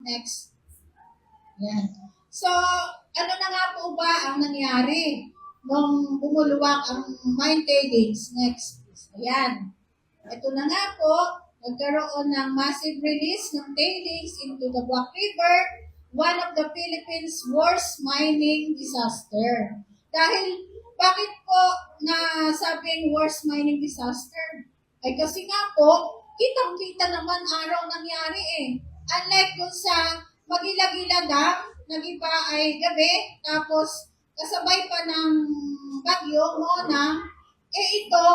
Next. Yan. So, ano na nga po ba ang nangyari nung bumuluwak ang mine tailings? Next. Ayan. Ito na nga po, nagkaroon ng massive release ng tailings into the Buwak River, one of the Philippines' worst mining disaster. Dahil, bakit po nasabing worst mining disaster? Ay kasi nga po, kitang-kita naman araw nangyari eh. Unlike dun sa Magila-Gila Dam, nag-iba ay gabi, tapos kasabay pa ng bagyo, Mona, ito,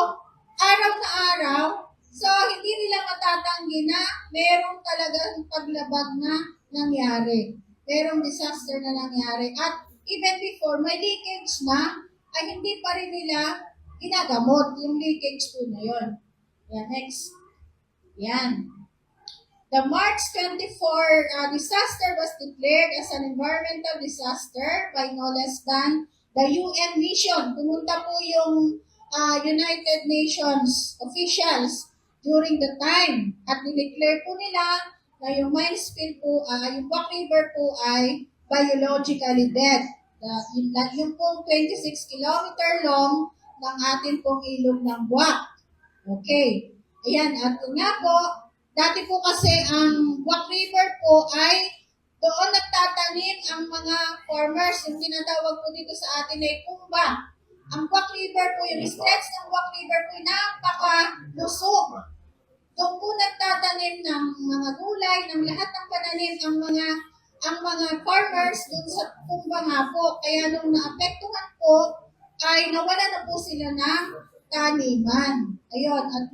araw na araw, so hindi nila matatanggi na merong talagang paglabag na nangyari. Merong disaster na nangyari. At even before, may leakage na, ay hindi pa rin nila ginagamot yung leakage po na yun. Yan, next. Yan. The March 24 disaster was declared as an environmental disaster by no less than the UN mission. Pumunta po yung United Nations officials during the time at dineclare po nila na yung mine spill po, yung Buwak River po ay biologically dead. Yung pong 26 kilometer long ng ating pong ilog ng Buwak. Okay. Ayan, at nga po, dati po kasi ang Buwak River po ay doon nagtatanim ang mga farmers, yung tinatawag po dito sa atin ay kumba. Ang Buwak River po, yung stretch ng Buwak River po ay napaka-lusog. Doon po nagtatanim ng mga gulay, ng lahat ng pananim ang mga farmers doon sa kumba nga po. Kaya nung naapektuhan po, ay nawala na po sila ng taniman. Ayun, at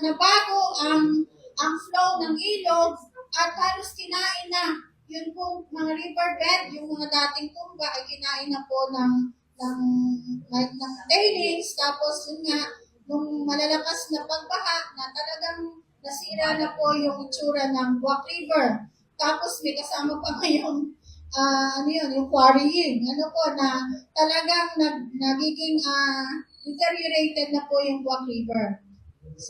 nabago ang flow ng ilog at halos kinain na yun po mga riverbed, yung mga dating tumba ay kinain na po ng tailings, tapos yun nga, nung malalakas na pagbaha na talagang nasira na po yung itsura ng Buwak River. Tapos may kasama pa ngayong yung quarrying, na talagang nagiging deteriorated na po yung Buwak River.